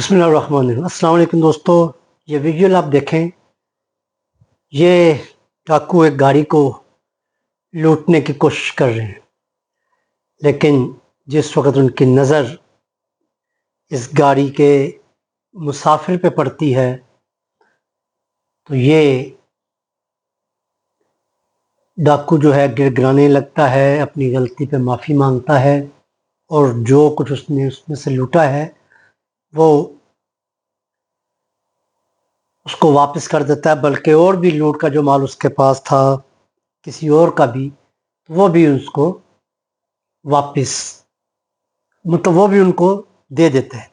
बिस्मिल्लाहिर्रहमानिर्रहीम। अस्सलाम वालेकुम दोस्तों, ये विजुअल आप देखें। ये डाकू एक गाड़ी को लूटने की कोशिश कर रहे हैं, लेकिन जिस वक्त उनकी नज़र इस गाड़ी के मुसाफिर पे पड़ती है तो ये डाकू जो है गिड़गिड़ाने लगता है, अपनी गलती पे माफ़ी मांगता है और जो कुछ उसने उसमें से लूटा है वो उसको वापस कर देता है। बल्कि और भी लूट का जो माल उसके पास था, किसी और का भी, वो भी उसको वापस वो भी उनको दे देते हैं।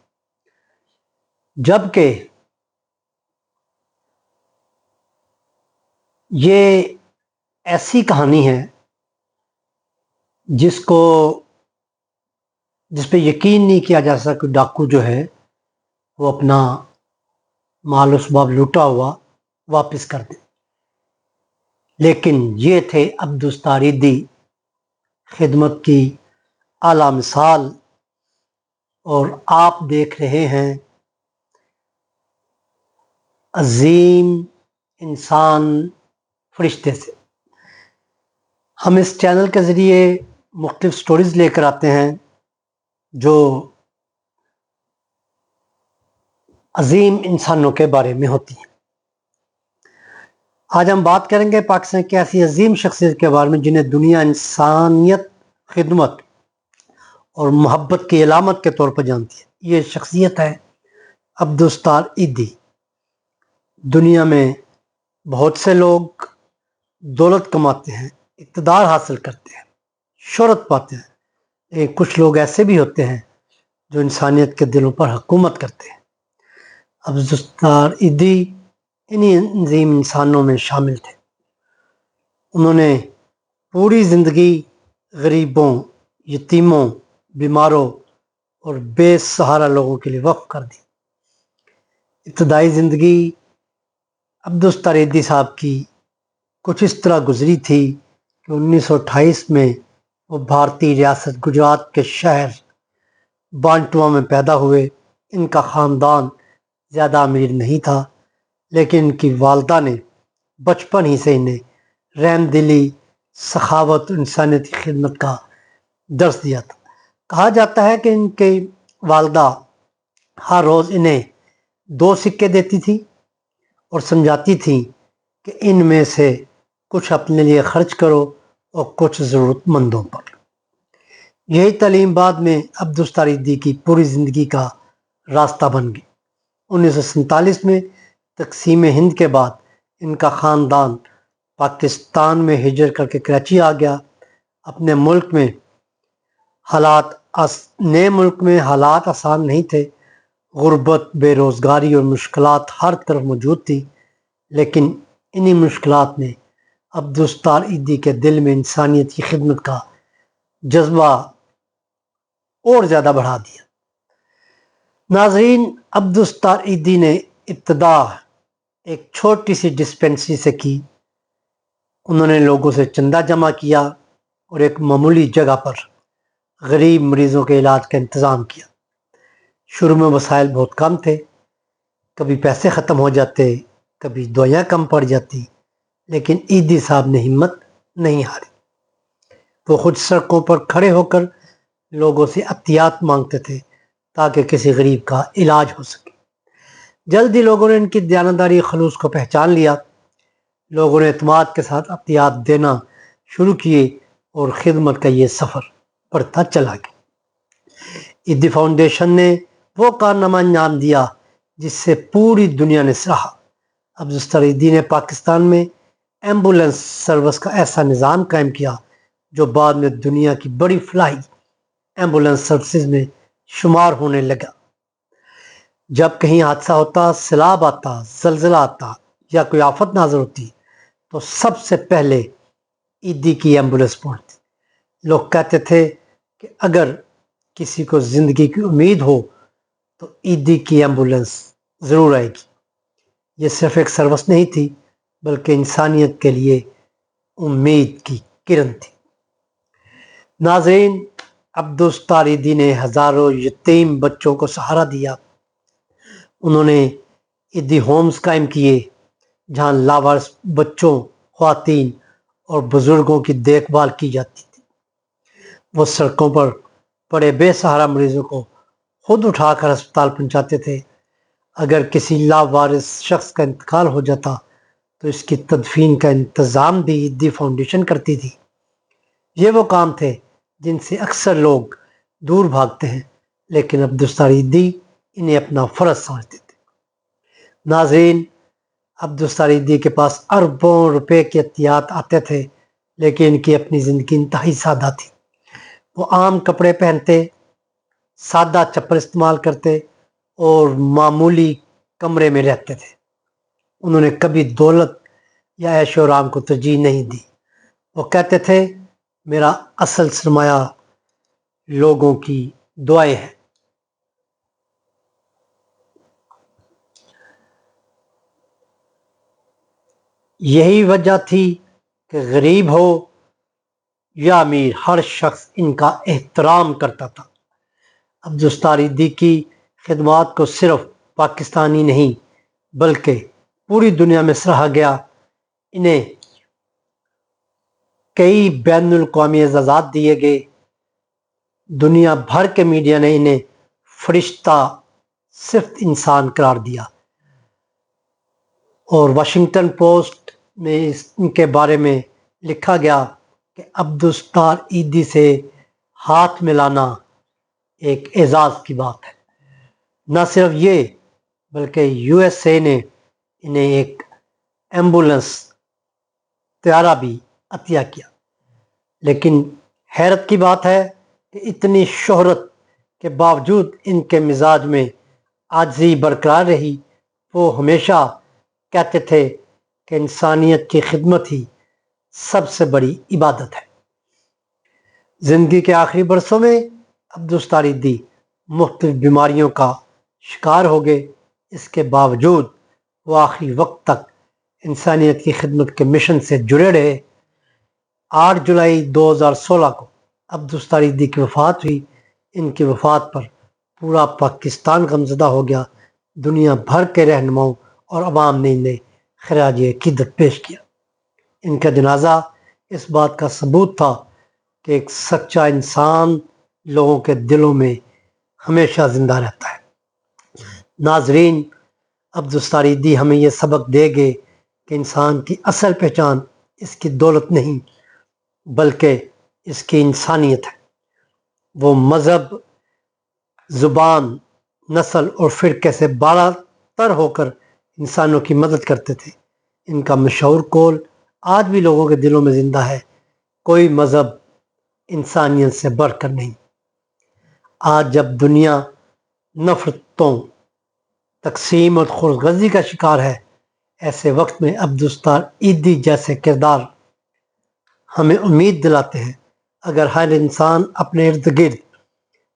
जबकि ये ऐसी कहानी है जिस पे यकीन नहीं किया जा सकता कि डाकू जो है वो अपना माल उसबाब लूटा हुआ वापस कर दे। लेकिन ये थे अब्दुस्तारिदी, खिदमत की आला मिसाल। और आप देख रहे हैं अजीम इंसान फरिश्ते से। हम इस चैनल के ज़रिए मुख्तलिफ स्टोरीज़ लेकर आते हैं जो अजीम इंसानों के बारे में होती हैं। आज हम बात करेंगे पाकिस्तान की ऐसी अजीम शख्सियत के बारे में जिन्हें दुनिया इंसानियत, खिदमत और मोहब्बत की अलामत के तौर पर जानती है। ये शख्सियत है अब्दुस्तार ईदी। दुनिया में बहुत से लोग दौलत कमाते हैं, इक़्तिदार हासिल करते हैं, शोहरत पाते हैं, लेकिन कुछ लोग ऐसे भी होते हैं जो इंसानियत के दिलों पर हुकूमत करते हैं। अब्दुस्तार ईदी इन्हीं अजीम इंसानों में शामिल थे। उन्होंने पूरी ज़िंदगी गरीबों, यतीमों, बीमारों और बेसहारा लोगों के लिए वक्फ कर दी। इब्तदाई ज़िंदगी अब्दुस्तार ईदी साहब की कुछ इस तरह गुजरी थी कि 1928 में वो भारतीय रियासत गुजरात के शहर बांटुआ में पैदा हुए। इनका ख़ानदान ज़्यादा अमीर नहीं था, लेकिन इनकी वालदा ने बचपन ही से इन्हें रहमदिली, सखावत, इंसानियत की खिदमत का दर्स दिया था। कहा जाता है कि इनके वालदा हर रोज़ इन्हें 2 सिक्के देती थी और समझाती थी कि इनमें से कुछ अपने लिए खर्च करो और कुछ ज़रूरतमंदों पर। यही तालीम बाद में अब्दुस्तार ईदी की पूरी ज़िंदगी का रास्ता बन गई। 1947 में तकसीम हिंद के बाद इनका ख़ानदान पाकिस्तान में हिजरत करके कराची आ गया। अपने मुल्क में नए मुल्क में हालात आसान नहीं थे। गुर्बत, बेरोज़गारी और मुश्किलात हर तरफ मौजूद थी, लेकिन इन्हीं मुश्किलात ने अब्दुस्तार ईदी के दिल में इंसानियत की खिदमत का जज्बा और ज़्यादा बढ़ा दिया। नाज़रीन, अब्दुस्तार ईदी ने इब्तिदा एक छोटी सी डिस्पेंसरी से की। उन्होंने लोगों से चंदा जमा किया और एक मामूली जगह पर गरीब मरीज़ों के इलाज का इंतज़ाम किया। शुरू में वसाइल बहुत कम थे, कभी पैसे ख़त्म हो जाते, कभी दवाइयाँ कम पड़ जाती, लेकिन ईदी साहब ने हिम्मत नहीं हारी। वो खुद सड़कों पर खड़े होकर लोगों से अतियात मांगते थे ताकि किसी गरीब का इलाज हो सके। जल्द ही लोगों ने इनकी दयानतदारी, खलूस को पहचान लिया। लोगों ने एतमाद के साथ अतियात देना शुरू किए और खिदमत का ये सफ़र बढ़ता चला गया। ईदी फाउंडेशन ने वो कारनामा अंजाम दिया जिससे पूरी दुनिया ने सराहा। अब्दुस्तार ईदी ने पाकिस्तान में एम्बुलेंस सर्विस का ऐसा निज़ाम कायम किया जो बाद में दुनिया की बड़ी फलाही एम्बुलेंस सर्विसेज में शुमार होने लगा। जब कहीं हादसा होता, सैलाब आता, ज़लज़ला आता या कोई आफत नाज़र होती, तो सबसे पहले ईदी की एम्बुलेंस पहुंचती। लोग कहते थे कि अगर किसी को ज़िंदगी की उम्मीद हो तो ईदी की एम्बुलेंस ज़रूर आएगी। ये सिर्फ एक सर्विस नहीं थी, बल्कि इंसानियत के लिए उम्मीद की किरण थी। नाज़रीन, अब्दुस्तार ईदी ने हज़ारों यतीम बच्चों को सहारा दिया। انہوں نے عیدی ہومز قائم کیے جہاں لاوارث بچوں، خواتین اور بزرگوں کی دیکھ بھال کی جاتی تھی۔ وہ سڑکوں پر پڑے بے سہارا مریضوں کو خود اٹھا کر ہسپتال پہنچاتے تھے۔ اگر کسی لاوارث شخص کا انتقال ہو جاتا تو اس کی تدفین کا انتظام بھی عیدی فاؤنڈیشن کرتی تھی۔ یہ وہ کام تھے جن سے اکثر لوگ دور بھاگتے ہیں، لیکن عبدالستار عیدی انہیں اپنا فرض سمجھتے تھے۔ ناظرین، عبدالستار عیدی کے پاس اربوں روپے کے عطیات آتے تھے، لیکن ان کی اپنی زندگی انتہائی سادہ تھی۔ وہ عام کپڑے پہنتے، سادہ چپل استعمال کرتے اور معمولی کمرے میں رہتے تھے۔ انہوں نے کبھی دولت یا عیش و آرام کو ترجیح نہیں دی۔ وہ کہتے تھے، میرا اصل سرمایہ لوگوں کی دعائیں ہیں۔ یہی وجہ تھی کہ غریب ہو یا امیر، ہر شخص ان کا احترام کرتا تھا۔ عبدالستار عیدی کی خدمات کو صرف پاکستانی نہیں بلکہ پوری دنیا میں سراہا گیا۔ انہیں کئی بین الاقوامی اعزازات دیے گئے۔ دنیا بھر کے میڈیا نے انہیں فرشتہ صرف انسان قرار دیا، اور واشنگٹن پوسٹ میں ان کے بارے میں لکھا گیا کہ عبدالستار عیدی سے ہاتھ ملانا ایک اعزاز کی بات ہے۔ نہ صرف یہ بلکہ یو ایس اے نے انہیں ایک ایمبولینس طیارہ بھی عطیہ کیا۔ لیکن حیرت کی بات ہے کہ اتنی شہرت کے باوجود ان کے مزاج میں عاجزی برقرار رہی۔ وہ ہمیشہ کہتے تھے کہ انسانیت کی خدمت ہی سب سے بڑی عبادت ہے۔ زندگی کے آخری برسوں میں عبدالستار عیدی مختلف بیماریوں کا شکار ہو گئے۔ اس کے باوجود وہ آخری وقت تک انسانیت کی خدمت کے مشن سے جڑے رہے۔ 8 جولائی 2016 کو عبدالستار عیدی کی وفات ہوئی۔ ان کی وفات پر پورا پاکستان غمزدہ ہو گیا۔ دنیا بھر کے رہنماؤں اور عوام نے انہیں خراج عقیدت پیش کیا۔ ان کا جنازہ اس بات کا ثبوت تھا کہ ایک سچا انسان لوگوں کے دلوں میں ہمیشہ زندہ رہتا ہے۔ ناظرین، عبدالستار عیدی ہمیں یہ سبق دے گئے کہ انسان کی اصل پہچان اس کی دولت نہیں بلکہ اس کی انسانیت ہے۔ وہ مذہب، زبان، نسل اور فرقے سے بالا تر ہو کر انسانوں کی مدد کرتے تھے۔ ان کا مشہور قول آج بھی لوگوں کے دلوں میں زندہ ہے، کوئی مذہب انسانیت سے بڑھ کر نہیں۔ آج جب دنیا نفرتوں، تقسیم اور خودغرضی کا شکار ہے، ایسے وقت میں عبدالستار عیدی جیسے کردار ہمیں امید دلاتے ہیں۔ اگر ہر انسان اپنے ارد گرد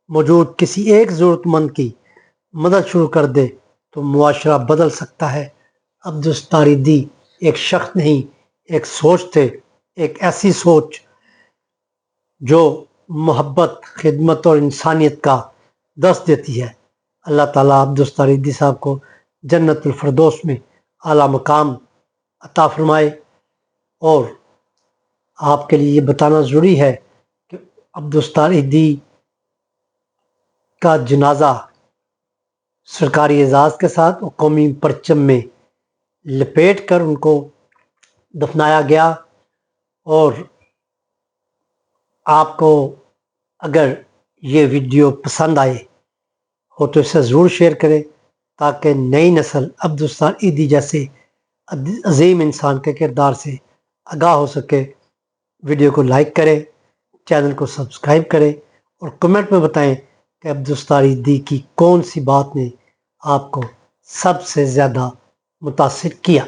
موجود کسی ایک ضرورت مند کی مدد شروع کر دے تو معاشرہ بدل سکتا ہے۔ عبدالستار عیدی ایک شخص نہیں، ایک سوچ تھے، ایک ایسی سوچ جو محبت، خدمت اور انسانیت کا درس دیتی ہے۔ اللہ تعالیٰ عبدالستار عیدی صاحب کو جنت الفردوس میں اعلیٰ مقام عطا فرمائے۔ اور آپ کے لیے یہ بتانا ضروری ہے کہ عبدالستار عیدی کا جنازہ سرکاری اعزاز کے ساتھ قومی پرچم میں لپیٹ کر ان کو دفنایا گیا۔ اور آپ کو اگر یہ ویڈیو پسند آئے ہو تو اسے ضرور شیئر کریں تاکہ نئی نسل عبدالستار عیدی جیسے عظیم انسان کے کردار سے آگاہ ہو سکے۔ ویڈیو کو لائک کریں، چینل کو سبسکرائب کریں اور کمنٹ میں بتائیں کہ عبدالستار عیدی کی کون سی بات نے آپ کو سب سے زیادہ متاثر کیا۔